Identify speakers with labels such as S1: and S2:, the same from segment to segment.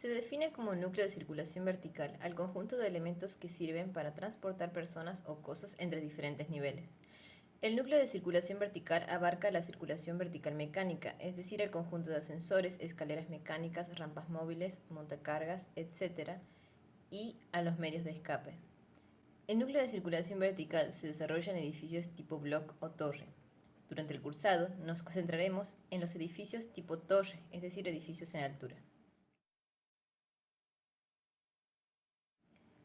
S1: Se define como núcleo de circulación vertical al conjunto de elementos que sirven para transportar personas o cosas entre diferentes niveles. El núcleo de circulación vertical abarca la circulación vertical mecánica, es decir, el conjunto de ascensores, escaleras mecánicas, rampas móviles, montacargas, etc., y a los medios de escape. El núcleo de circulación vertical se desarrolla en edificios tipo block o torre. Durante el cursado nos concentraremos en los edificios tipo torre, es decir, edificios en altura.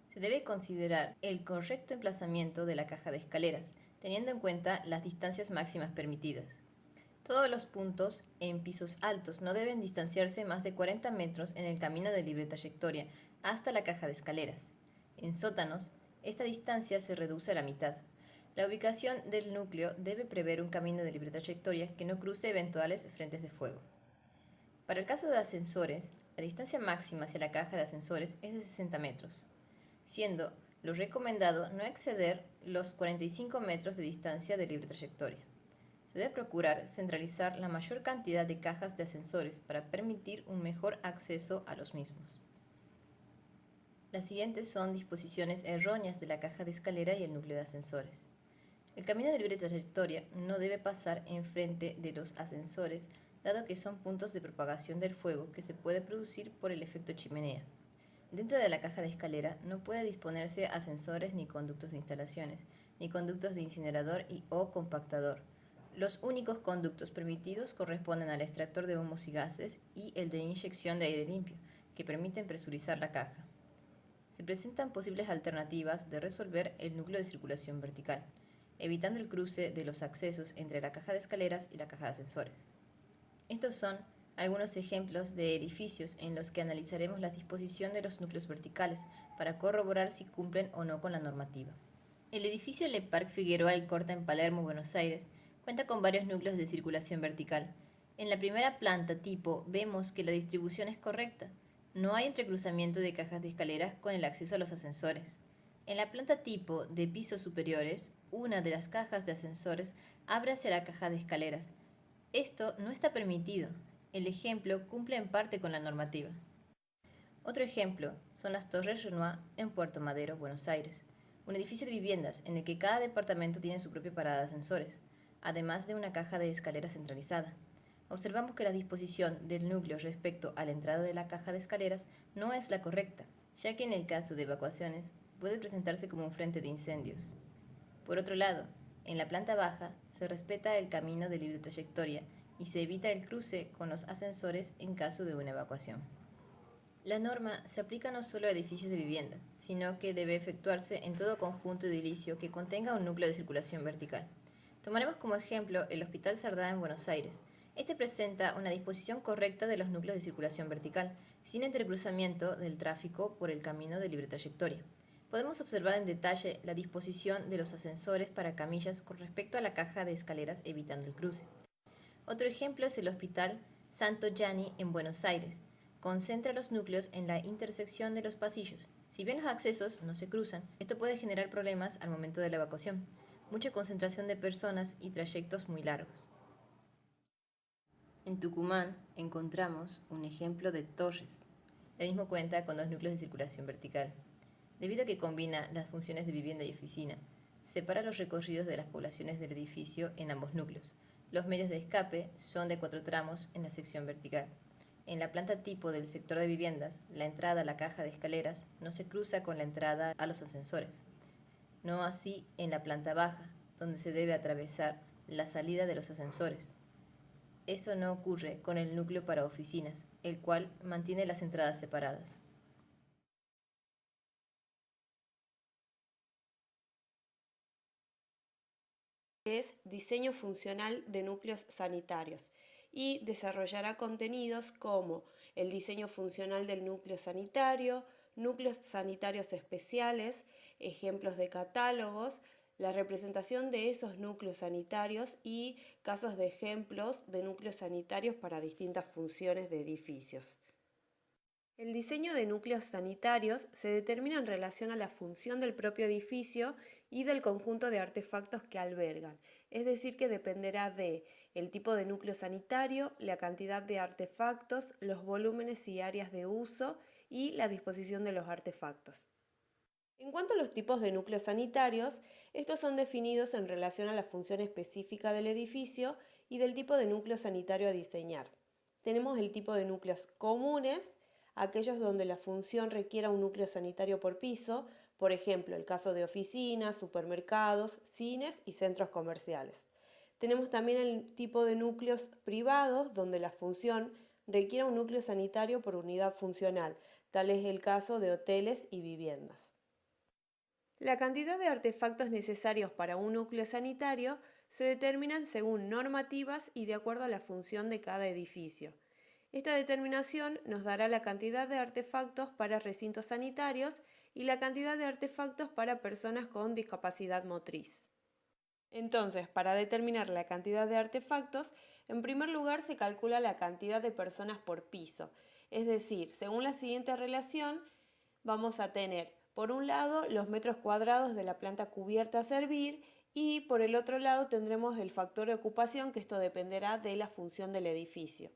S1: Se debe considerar el correcto emplazamiento de la caja de escaleras, teniendo en cuenta las distancias máximas permitidas. Todos los puntos en pisos altos no deben distanciarse más de 40 metros en el camino de libre trayectoria hasta la caja de escaleras. En sótanos, esta distancia se reduce a la mitad. La ubicación del núcleo debe prever un camino de libre trayectoria que no cruce eventuales frentes de fuego. Para el caso de ascensores, la distancia máxima hacia la caja de ascensores es de 60 metros, siendo lo recomendado no exceder los 45 metros de distancia de libre trayectoria. Se debe procurar centralizar la mayor cantidad de cajas de ascensores para permitir un mejor acceso a los mismos. Las siguientes son disposiciones erróneas de la caja de escalera y el núcleo de ascensores. El camino de libre trayectoria no debe pasar enfrente de los ascensores, dado que son puntos de propagación del fuego que se puede producir por el efecto chimenea. Dentro de la caja de escalera no puede disponerse ascensores ni conductos de instalaciones, ni conductos de incinerador o compactador. Los únicos conductos permitidos corresponden al extractor de humos y gases y el de inyección de aire limpio, que permiten presurizar la caja. Se presentan posibles alternativas de resolver el núcleo de circulación vertical, evitando el cruce de los accesos entre la caja de escaleras y la caja de ascensores. Estos son algunos ejemplos de edificios en los que analizaremos la disposición de los núcleos verticales para corroborar si cumplen o no con la normativa. El edificio Le Parc Figueroa Alcorta en Palermo, Buenos Aires, cuenta con varios núcleos de circulación vertical. En la primera planta tipo vemos que la distribución es correcta. No hay entrecruzamiento de cajas de escaleras con el acceso a los ascensores. En la planta tipo de pisos superiores, una de las cajas de ascensores abre hacia la caja de escaleras. Esto no está permitido. El ejemplo cumple en parte con la normativa. Otro ejemplo son las Torres Renoir en Puerto Madero, Buenos Aires, un edificio de viviendas en el que cada departamento tiene su propia parada de ascensores, además de una caja de escaleras centralizada. Observamos que la disposición del núcleo respecto a la entrada de la caja de escaleras no es la correcta, ya que en el caso de evacuaciones puede presentarse como un frente de incendios. Por otro lado, en la planta baja se respeta el camino de libre trayectoria y se evita el cruce con los ascensores en caso de una evacuación. La norma se aplica no solo a edificios de vivienda, sino que debe efectuarse en todo conjunto edilicio que contenga un núcleo de circulación vertical. Tomaremos como ejemplo el Hospital Sardá en Buenos Aires. Este presenta una disposición correcta de los núcleos de circulación vertical, sin entrecruzamiento del tráfico por el camino de libre trayectoria. Podemos observar en detalle la disposición de los ascensores para camillas con respecto a la caja de escaleras evitando el cruce. Otro ejemplo es el Hospital Santo Gianni en Buenos Aires. Concentra los núcleos en la intersección de los pasillos. Si bien los accesos no se cruzan, esto puede generar problemas al momento de la evacuación, mucha concentración de personas y trayectos muy largos. En Tucumán encontramos un ejemplo de torres. El mismo cuenta con 2 núcleos de circulación vertical. Debido a que combina las funciones de vivienda y oficina, separa los recorridos de las poblaciones del edificio en ambos núcleos. Los medios de escape son de 4 tramos en la sección vertical. En la planta tipo del sector de viviendas, la entrada a la caja de escaleras no se cruza con la entrada a los ascensores. No así en la planta baja, donde se debe atravesar la salida de los ascensores. Eso no ocurre con el núcleo para oficinas, el cual mantiene las entradas separadas.
S2: Es diseño funcional de núcleos sanitarios y desarrollará contenidos como el diseño funcional del núcleo sanitario, núcleos sanitarios especiales, ejemplos de catálogos, la representación de esos núcleos sanitarios y casos de ejemplos de núcleos sanitarios para distintas funciones de edificios. El diseño de núcleos sanitarios se determina en relación a la función del propio edificio y del conjunto de artefactos que albergan, es decir, que dependerá de el tipo de núcleo sanitario, la cantidad de artefactos, los volúmenes y áreas de uso y la disposición de los artefactos. En cuanto a los tipos de núcleos sanitarios, estos son definidos en relación a la función específica del edificio y del tipo de núcleo sanitario a diseñar. Tenemos el tipo de núcleos comunes, aquellos donde la función requiera un núcleo sanitario por piso, por ejemplo, el caso de oficinas, supermercados, cines y centros comerciales. Tenemos también el tipo de núcleos privados, donde la función requiera un núcleo sanitario por unidad funcional, tal es el caso de hoteles y viviendas. La cantidad de artefactos necesarios para un núcleo sanitario se determinan según normativas y de acuerdo a la función de cada edificio. Esta determinación nos dará la cantidad de artefactos para recintos sanitarios y la cantidad de artefactos para personas con discapacidad motriz. Entonces, para determinar la cantidad de artefactos, en primer lugar se calcula la cantidad de personas por piso, es decir, según la siguiente relación, vamos a tener, por un lado, los metros cuadrados de la planta cubierta a servir y por el otro lado tendremos el factor de ocupación, que esto dependerá de la función del edificio.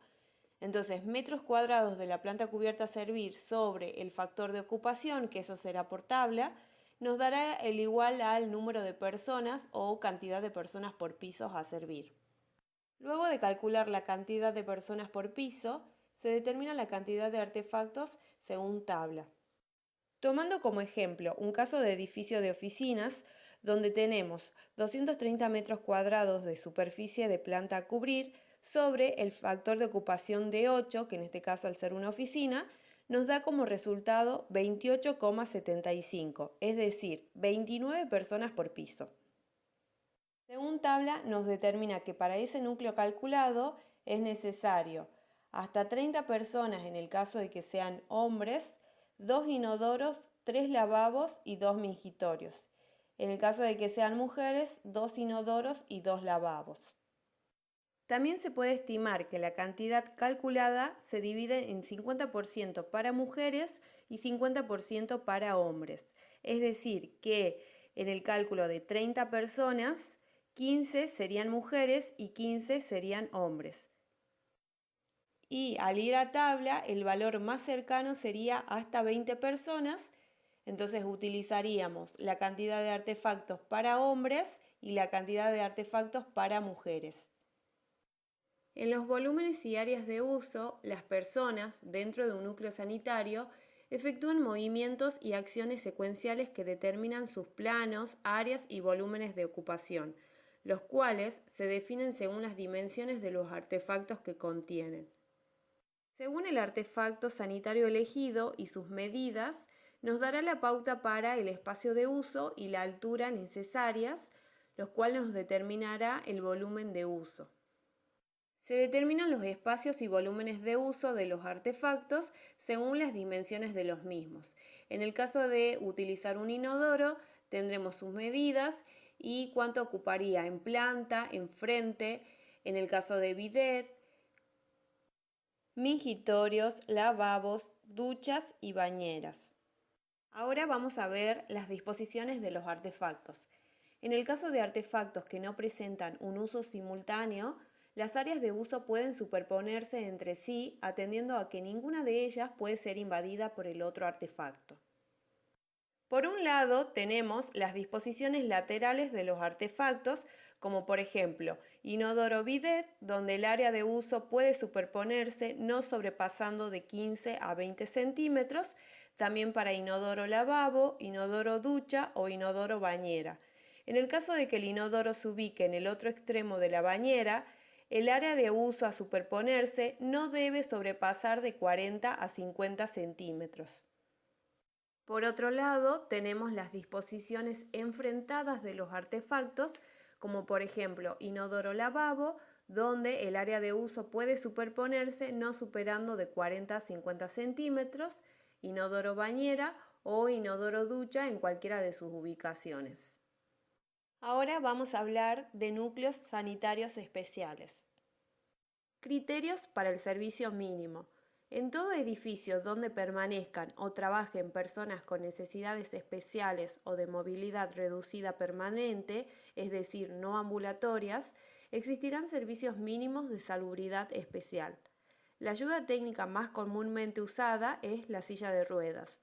S2: Entonces, metros cuadrados de la planta cubierta a servir sobre el factor de ocupación, que eso será por tabla, nos dará el igual al número de personas o cantidad de personas por pisos a servir. Luego de calcular la cantidad de personas por piso, se determina la cantidad de artefactos según tabla. Tomando como ejemplo un caso de edificio de oficinas, donde tenemos 230 metros cuadrados de superficie de planta a cubrir sobre el factor de ocupación de 8, que en este caso al ser una oficina, nos da como resultado 28,75, es decir, 29 personas por piso. Según tabla, nos determina que para ese núcleo calculado es necesario hasta 30 personas en el caso de que sean hombres, 2 inodoros, 3 lavabos y 2 mingitorios. En el caso de que sean mujeres, 2 inodoros y 2 lavabos. También se puede estimar que la cantidad calculada se divide en 50% para mujeres y 50% para hombres. Es decir, que en el cálculo de 30 personas, 15 serían mujeres y 15 serían hombres. Y al ir a tabla, el valor más cercano sería hasta 20 personas, entonces utilizaríamos la cantidad de artefactos para hombres y la cantidad de artefactos para mujeres. En los volúmenes y áreas de uso, las personas, dentro de un núcleo sanitario, efectúan movimientos y acciones secuenciales que determinan sus planos, áreas y volúmenes de ocupación, los cuales se definen según las dimensiones de los artefactos que contienen. Según el artefacto sanitario elegido y sus medidas, nos dará la pauta para el espacio de uso y la altura necesarias, los cuales nos determinará el volumen de uso. Se determinan los espacios y volúmenes de uso de los artefactos según las dimensiones de los mismos. En el caso de utilizar un inodoro, tendremos sus medidas y cuánto ocuparía en planta, en frente, en el caso de bidet, mingitorios, lavabos, duchas y bañeras. Ahora vamos a ver las disposiciones de los artefactos. En el caso de artefactos que no presentan un uso simultáneo, Las áreas de uso pueden superponerse entre sí, atendiendo a que ninguna de ellas puede ser invadida por el otro artefacto. Por un lado, tenemos las disposiciones laterales de los artefactos, como por ejemplo, inodoro bidet, donde el área de uso puede superponerse no sobrepasando de 15 a 20 centímetros, también para inodoro lavabo, inodoro ducha o inodoro bañera. En el caso de que el inodoro se ubique en el otro extremo de la bañera, el área de uso a superponerse no debe sobrepasar de 40 a 50 centímetros. Por otro lado, tenemos las disposiciones enfrentadas de los artefactos, como por ejemplo inodoro lavabo, donde el área de uso puede superponerse no superando de 40 a 50 centímetros, inodoro bañera o inodoro ducha en cualquiera de sus ubicaciones. Ahora vamos a hablar de núcleos sanitarios especiales. Criterios para el servicio mínimo. En todo edificio donde permanezcan o trabajen personas con necesidades especiales o de movilidad reducida permanente, es decir, no ambulatorias, existirán servicios mínimos de salubridad especial. La ayuda técnica más comúnmente usada es la silla de ruedas.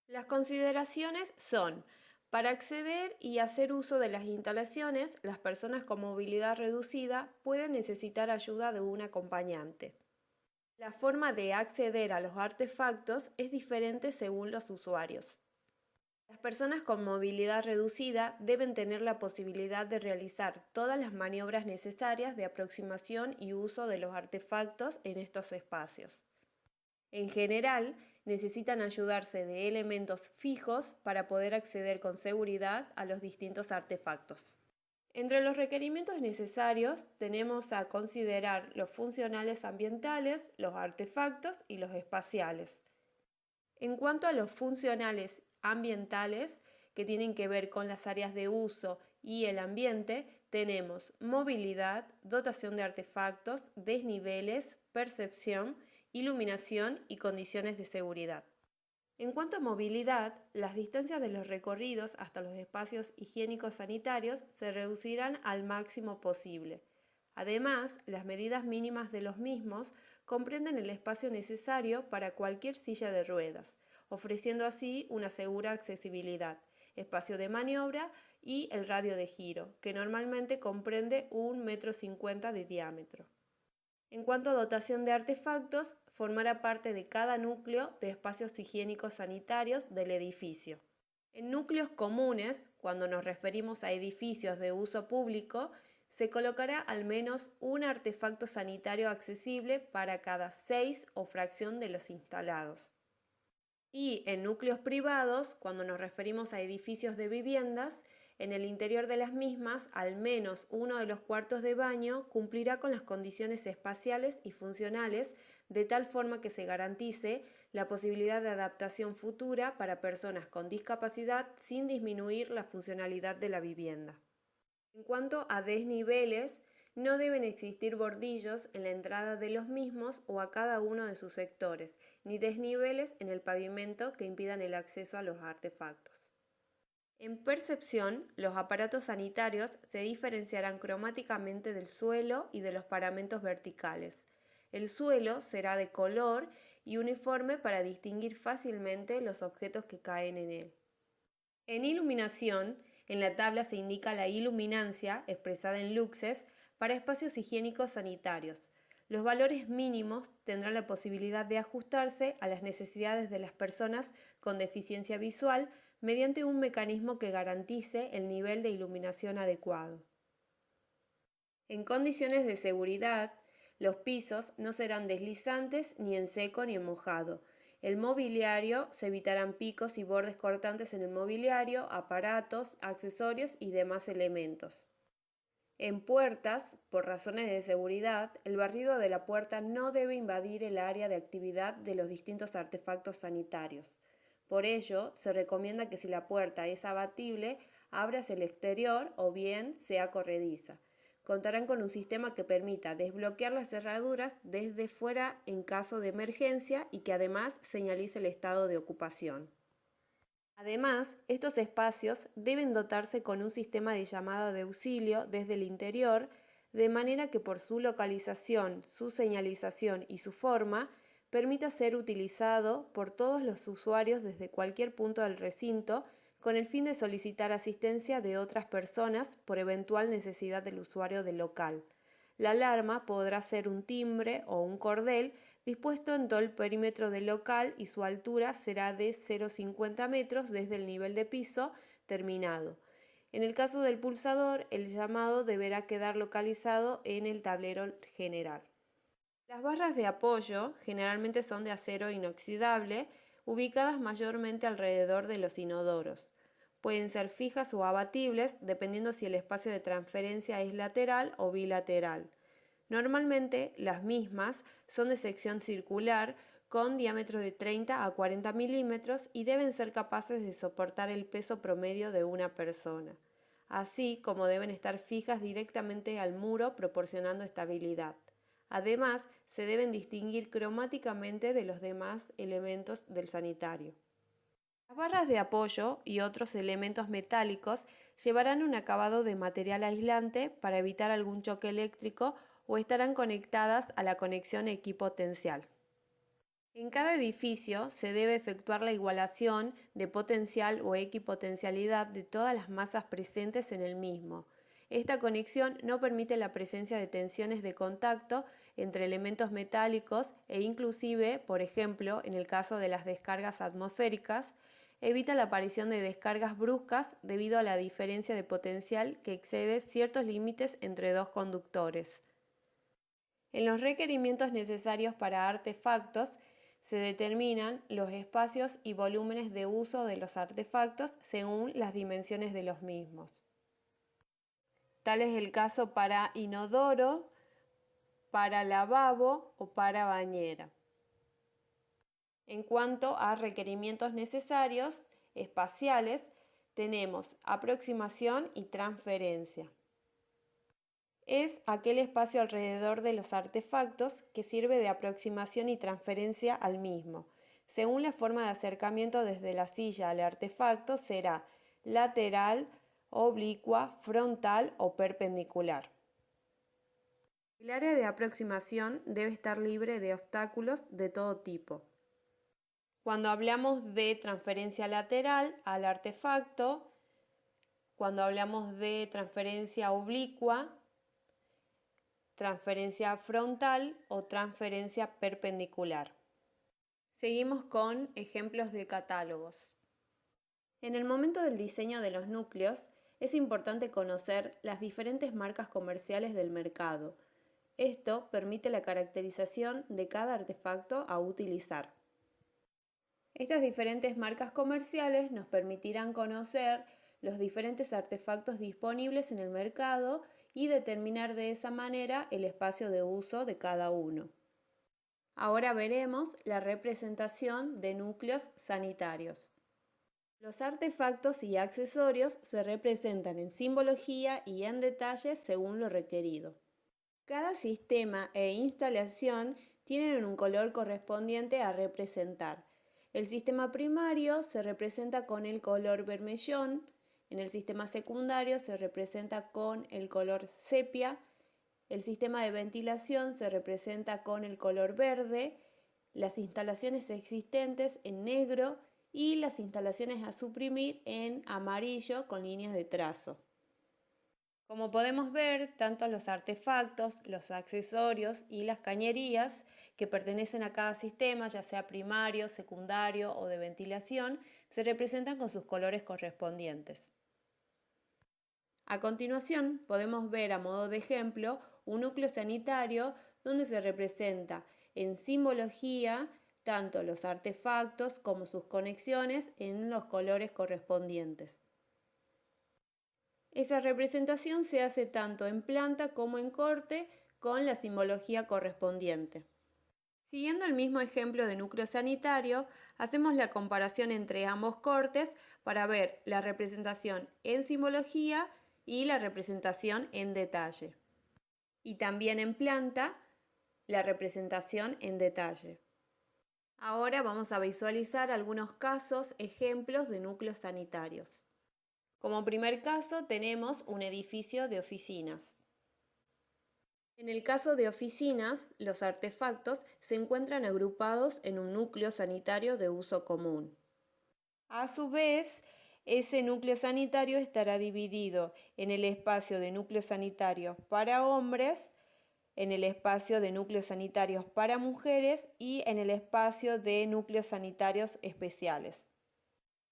S2: Las consideraciones son: para acceder y hacer uso de las instalaciones, las personas con movilidad reducida pueden necesitar ayuda de un acompañante. La forma de acceder a los artefactos es diferente según los usuarios. Las personas con movilidad reducida deben tener la posibilidad de realizar todas las maniobras necesarias de aproximación y uso de los artefactos en estos espacios. En general, necesitan ayudarse de elementos fijos para poder acceder con seguridad a los distintos artefactos. Entre los requerimientos necesarios tenemos a considerar los funcionales ambientales, los artefactos y los espaciales. En cuanto a los funcionales ambientales, que tienen que ver con las áreas de uso y el ambiente, tenemos movilidad, dotación de artefactos, desniveles, percepción, iluminación y condiciones de seguridad. En cuanto a movilidad, las distancias de los recorridos hasta los espacios higiénicos sanitarios se reducirán al máximo posible. Además, las medidas mínimas de los mismos comprenden el espacio necesario para cualquier silla de ruedas, ofreciendo así una segura accesibilidad, espacio de maniobra y el radio de giro, que normalmente comprende 1,50 m de diámetro. En cuanto a dotación de artefactos, formará parte de cada núcleo de espacios higiénicos sanitarios del edificio. En núcleos comunes, cuando nos referimos a edificios de uso público, se colocará al menos un artefacto sanitario accesible para cada 6 o fracción de los instalados. Y en núcleos privados, cuando nos referimos a edificios de viviendas, en el interior de las mismas, al menos uno de los cuartos de baño cumplirá con las condiciones espaciales y funcionales de tal forma que se garantice la posibilidad de adaptación futura para personas con discapacidad sin disminuir la funcionalidad de la vivienda. En cuanto a desniveles, no deben existir bordillos en la entrada de los mismos o a cada uno de sus sectores, ni desniveles en el pavimento que impidan el acceso a los artefactos. En percepción, los aparatos sanitarios se diferenciarán cromáticamente del suelo y de los paramentos verticales. El suelo será de color y uniforme para distinguir fácilmente los objetos que caen en él. En iluminación, en la tabla se indica la iluminancia, expresada en luxes, para espacios higiénicos sanitarios. Los valores mínimos tendrán la posibilidad de ajustarse a las necesidades de las personas con deficiencia visual mediante un mecanismo que garantice el nivel de iluminación adecuado. En condiciones de seguridad, los pisos no serán deslizantes ni en seco ni en mojado. El mobiliario, se evitarán picos y bordes cortantes en el mobiliario, aparatos, accesorios y demás elementos. En puertas, por razones de seguridad, el barrido de la puerta no debe invadir el área de actividad de los distintos artefactos sanitarios. Por ello, se recomienda que si la puerta es abatible, abra hacia el exterior o bien sea corrediza. Contarán con un sistema que permita desbloquear las cerraduras desde fuera en caso de emergencia y que además señalice el estado de ocupación. Además, estos espacios deben dotarse con un sistema de llamado de auxilio desde el interior, de manera que por su localización, su señalización y su forma, permita ser utilizado por todos los usuarios desde cualquier punto del recinto con el fin de solicitar asistencia de otras personas por eventual necesidad del usuario del local. La alarma podrá ser un timbre o un cordel dispuesto en todo el perímetro del local y su altura será de 0,50 metros desde el nivel de piso terminado. En el caso del pulsador, el llamado deberá quedar localizado en el tablero general. Las barras de apoyo generalmente son de acero inoxidable, ubicadas mayormente alrededor de los inodoros. Pueden ser fijas o abatibles, dependiendo si el espacio de transferencia es lateral o bilateral. Normalmente, las mismas son de sección circular, con diámetros de 30 a 40 milímetros y deben ser capaces de soportar el peso promedio de una persona, así como deben estar fijas directamente al muro, proporcionando estabilidad. Además, se deben distinguir cromáticamente de los demás elementos del sanitario. Las barras de apoyo y otros elementos metálicos llevarán un acabado de material aislante para evitar algún choque eléctrico o estarán conectadas a la conexión equipotencial. En cada edificio se debe efectuar la igualación de potencial o equipotencialidad de todas las masas presentes en el mismo. Esta conexión no permite la presencia de tensiones de contacto entre elementos metálicos e inclusive, por ejemplo, en el caso de las descargas atmosféricas, evita la aparición de descargas bruscas debido a la diferencia de potencial que excede ciertos límites entre dos conductores. En los requerimientos necesarios para artefactos se determinan los espacios y volúmenes de uso de los artefactos según las dimensiones de los mismos. Tal es el caso para inodoro, para lavabo o para bañera. En cuanto a requerimientos necesarios espaciales, tenemos aproximación y transferencia. Es aquel espacio alrededor de los artefactos que sirve de aproximación y transferencia al mismo. Según la forma de acercamiento desde la silla al artefacto, será lateral, oblicua, frontal o perpendicular. El área de aproximación debe estar libre de obstáculos de todo tipo. Cuando hablamos de transferencia lateral al artefacto, cuando hablamos de transferencia oblicua, transferencia frontal o transferencia perpendicular. Seguimos con ejemplos de catálogos. En el momento del diseño de los núcleos, es importante conocer las diferentes marcas comerciales del mercado. Esto permite la caracterización de cada artefacto a utilizar. Estas diferentes marcas comerciales nos permitirán conocer los diferentes artefactos disponibles en el mercado y determinar de esa manera el espacio de uso de cada uno. Ahora veremos la representación de núcleos sanitarios. Los artefactos y accesorios se representan en simbología y en detalle según lo requerido. Cada sistema e instalación tienen un color correspondiente a representar. El sistema primario se representa con el color vermellón, en el sistema secundario se representa con el color sepia, el sistema de ventilación se representa con el color verde, las instalaciones existentes en negro y las instalaciones a suprimir en amarillo con líneas de trazo. Como podemos ver, tanto los artefactos, los accesorios y las cañerías que pertenecen a cada sistema, ya sea primario, secundario o de ventilación, se representan con sus colores correspondientes. A continuación, podemos ver a modo de ejemplo un núcleo sanitario donde se representa en simbología tanto los artefactos como sus conexiones en los colores correspondientes. Esa representación se hace tanto en planta como en corte con la simbología correspondiente. Siguiendo el mismo ejemplo de núcleo sanitario, hacemos la comparación entre ambos cortes para ver la representación en simbología y la representación en detalle. Y también en planta, la representación en detalle. Ahora vamos a visualizar algunos casos, ejemplos de núcleos sanitarios. Como primer caso tenemos un edificio de oficinas. En el caso de oficinas, los artefactos se encuentran agrupados en un núcleo sanitario de uso común. A su vez, ese núcleo sanitario estará dividido en el espacio de núcleos sanitarios para hombres, en el espacio de núcleos sanitarios para mujeres y en el espacio de núcleos sanitarios especiales.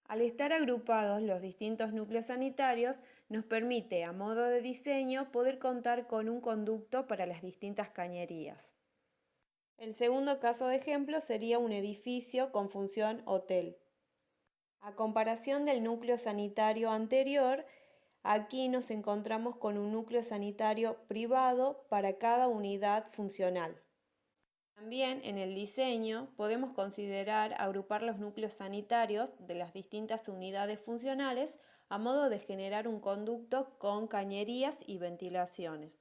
S2: Al estar agrupados los distintos núcleos sanitarios, nos permite, a modo de diseño, poder contar con un conducto para las distintas cañerías. El segundo caso de ejemplo sería un edificio con función hotel. A comparación del núcleo sanitario anterior, aquí nos encontramos con un núcleo sanitario privado para cada unidad funcional. También en el diseño podemos considerar agrupar los núcleos sanitarios de las distintas unidades funcionales a modo de generar un conducto con cañerías y ventilaciones.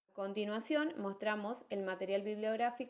S2: A continuación mostramos el material bibliográfico